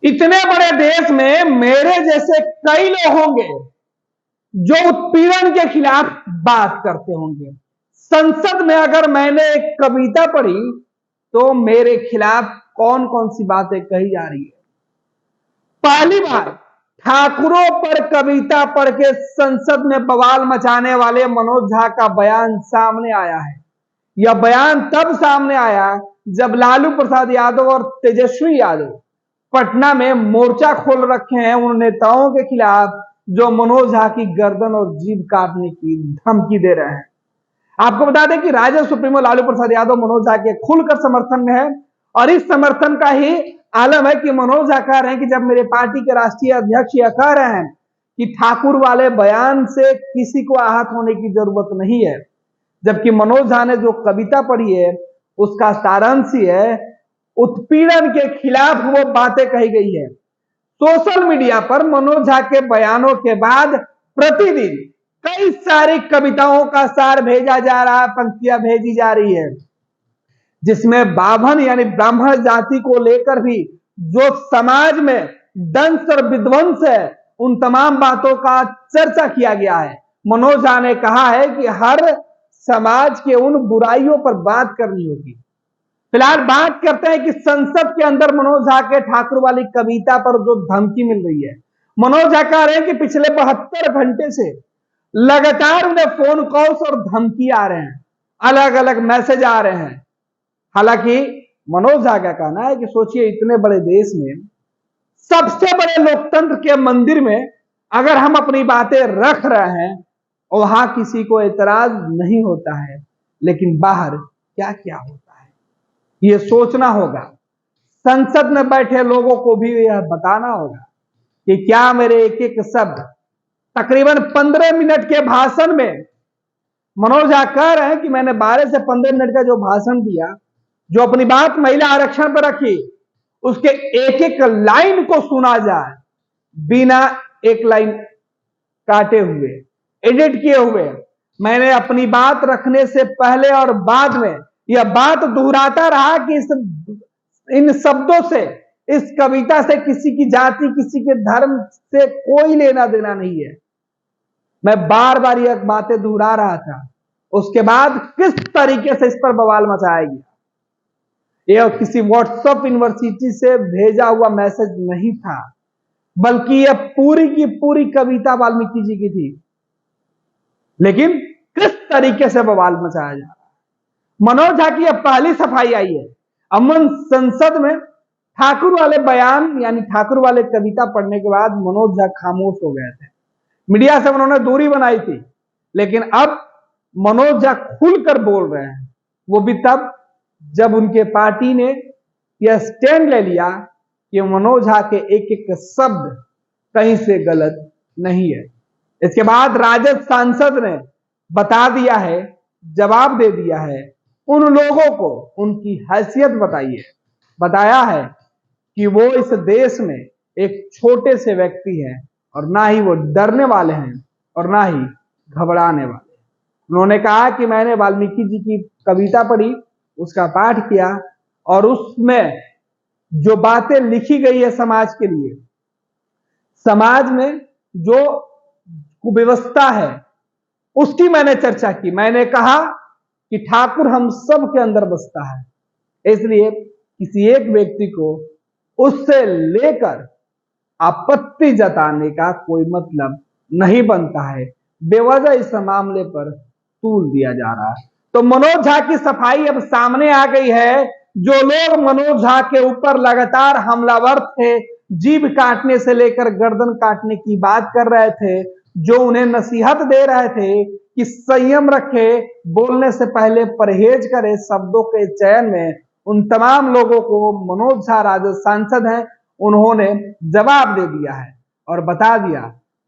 इतने बड़े देश में मेरे जैसे कई लोग होंगे जो उत्पीड़न के खिलाफ बात करते होंगे। संसद में अगर मैंने एक कविता पढ़ी तो मेरे खिलाफ कौन कौन सी बातें कही जा रही है। पहली बार ठाकुरों पर कविता पढ़ के संसद में बवाल मचाने वाले मनोज झा का बयान सामने आया है। यह बयान तब सामने आया जब लालू प्रसाद यादव और तेजस्वी यादव पटना में मोर्चा खोल रखे हैं उन नेताओं के खिलाफ जो मनोज झा की गर्दन और जीभ काटने की धमकी दे रहे हैं। आपको बता दें कि राजद सुप्रीमो लालू प्रसाद यादव मनोज झा के खुलकर समर्थन में है और इस समर्थन का ही आलम है कि मनोज झा कह रहे हैं कि जब मेरे पार्टी के राष्ट्रीय अध्यक्ष यह कह रहे हैं कि ठाकुर वाले बयान से किसी को आहत होने की जरूरत नहीं है, जबकि मनोज झा ने जो कविता पढ़ी है उसका सारांश है उत्पीड़न के खिलाफ वो बातें कही गई है। सोशल मीडिया पर मनोज झा के बयानों के बाद प्रतिदिन कई सारी कविताओं का सार भेजा जा रहा है, पंक्तियां भेजी जा रही है, जिसमें बाभन यानी ब्राह्मण जाति को लेकर भी जो समाज में दंश और विध्वंस है उन तमाम बातों का चर्चा किया गया है। मनोज झा ने कहा है कि हर समाज के उन बुराइयों पर बात करनी होगी। फिलहाल बात करते हैं कि संसद के अंदर मनोज झा के ठाकुर वाली कविता पर जो धमकी मिल रही है। मनोज झा कह रहे हैं कि पिछले 72 घंटे से लगातार उन्हें फोन कॉल्स और धमकी आ रहे हैं, अलग अलग मैसेज आ रहे हैं। हालांकि मनोज झा का कहना है कि सोचिए इतने बड़े देश में सबसे बड़े लोकतंत्र के मंदिर में अगर हम अपनी बातें रख रहे हैं और वहां किसी को एतराज नहीं होता है, लेकिन बाहर क्या क्या होता है ये सोचना होगा। संसद में बैठे लोगों को भी यह बताना होगा कि क्या मेरे एक एक शब्द तकरीबन 15 मिनट के भाषण में मनोज झा कह रहे हैं कि मैंने 12 से 15 मिनट का जो भाषण दिया, जो अपनी बात महिला आरक्षण पर रखी, उसके एक एक लाइन को सुना जाए बिना एक लाइन काटे हुए, एडिट किए हुए। मैंने अपनी बात रखने से पहले और बाद में यह बात दोहराता रहा कि इन शब्दों से, इस कविता से किसी की जाति, किसी के धर्म से कोई लेना देना नहीं है। मैं बार बार यह बातें दोहरा रहा था। उसके बाद किस तरीके से इस पर बवाल मचाया गया, यह किसी व्हाट्सएप यूनिवर्सिटी से भेजा हुआ मैसेज नहीं था, बल्कि यह पूरी की पूरी कविता वाल्मीकि जी की थी। लेकिन किस तरीके से बवाल मचाया जा रहा है। मनोज झा की यह पहली सफाई आई है। अमन संसद में ठाकुर वाले बयान यानी ठाकुर वाले कविता पढ़ने के बाद मनोज झा खामोश हो गए थे। मीडिया से उन्होंने दूरी बनाई थी, लेकिन अब मनोज झा खुलकर बोल रहे हैं, वो भी तब जब उनके पार्टी ने यह स्टैंड ले लिया कि मनोज झा के एक एक शब्द कहीं से गलत नहीं है। इसके बाद राजद सांसद ने बता दिया है, जवाब दे दिया है, उन लोगों को उनकी हैसियत बताया है कि वो इस देश में एक छोटे से व्यक्ति हैं और ना ही वो डरने वाले हैं और ना ही घबराने वाले। उन्होंने कहा कि मैंने वाल्मीकि जी की कविता पढ़ी, उसका पाठ किया और उसमें जो बातें लिखी गई है समाज के लिए, समाज में जो कुव्यवस्था है उसकी मैंने चर्चा की। मैंने कहा कि ठाकुर हम सब के अंदर बसता है, इसलिए किसी एक व्यक्ति को उससे लेकर आपत्ति जताने का कोई मतलब नहीं बनता है। बेवजह इस मामले पर तूल दिया जा रहा है। तो मनोज झा की सफाई अब सामने आ गई है। जो लोग मनोज झा के ऊपर लगातार हमलावर थे, जीभ काटने से लेकर गर्दन काटने की बात कर रहे थे, जो उन्हें नसीहत दे रहे थे कि संयम रखे, बोलने से पहले परहेज करे शब्दों के चयन में, उन तमाम लोगों को मनोज झा राजद सांसद हैं, उन्होंने जवाब दे दिया है और बता दिया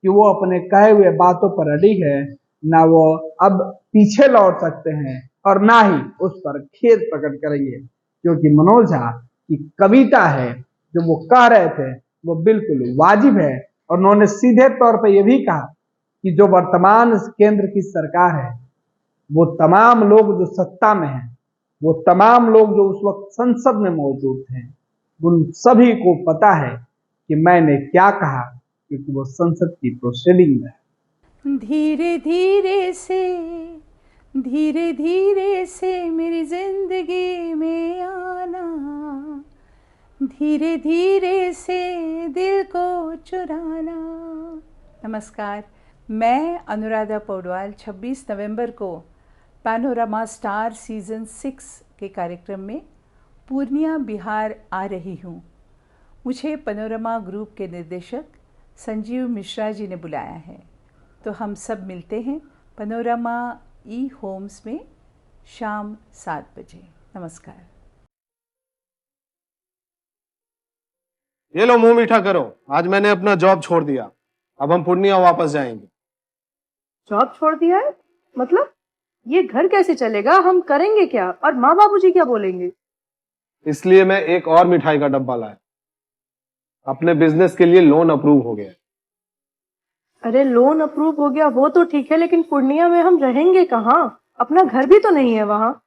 कि वो अपने कहे हुए बातों पर अडिग है, ना वो अब पीछे लौट सकते हैं और ना ही उस पर खेद प्रकट करेंगे, क्योंकि मनोज झा की कविता है जो वो कह रहे थे वो बिल्कुल वाजिब है। और उन्होंने सीधे तौर पर यह भी कहा कि जो वर्तमान केंद्र की सरकार है, वो तमाम लोग जो सत्ता में हैं, वो तमाम लोग जो उस वक्त संसद में मौजूद थे, उन सभी को पता है कि मैंने क्या कहा, क्योंकि वो संसद की प्रोसीडिंग में है। धीरे धीरे से मेरी जिंदगी में आना, धीरे धीरे से दिल को चुराना। नमस्कार, मैं अनुराधा पौडवाल 26 नवंबर को पैनोरामा स्टार सीज़न 6 के कार्यक्रम में पूर्णिया बिहार आ रही हूँ। मुझे पैनोरामा ग्रुप के निर्देशक संजीव मिश्रा जी ने बुलाया है, तो हम सब मिलते हैं पैनोरामा ई होम्स में शाम 7 बजे। नमस्कार। ये लो मुंह मीठा करो, आज मैंने अपना जॉब छोड़ दिया। अब हम पूर्णिया वापस जाएंगे। जॉब छोड़ दिया है? मतलब ये घर कैसे चलेगा? हम करेंगे क्या? और माँ बाबूजी क्या बोलेंगे? इसलिए मैं एक और मिठाई का डब्बा लाया। अपने बिजनेस के लिए लोन अप्रूव हो गया। अरे लोन अप्रूव हो गया वो तो ठीक है, लेकिन पूर्णिया में हम रहेंगे कहाँ? अपना घर भी तो नहीं है वहाँ।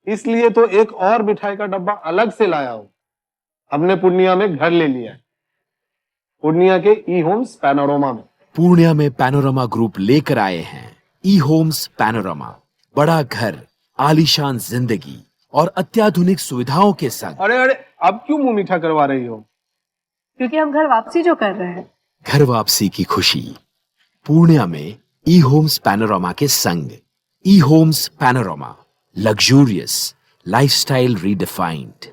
इसलिए तो एक और मिठाई का डब्बा अलग से लाया हूं। हमने पूर्णिया में घर ले लिया है, पूर्णिया के ई होम्स पैनोरामा में। पूर्णिया में पैनोरामा ग्रुप लेकर आए हैं ई होम्स पैनोरामा। बड़ा घर, आलीशान जिंदगी और अत्याधुनिक सुविधाओं के संग। अरे अरे, अब क्यों मुंह मीठा करवा रही हो? क्योंकि हम घर वापसी जो कर रहे हैं। घर वापसी की खुशी पूर्णिया में ई होम्स पैनोरामा के संग। ई Homes Panorama, luxurious lifestyle redefined.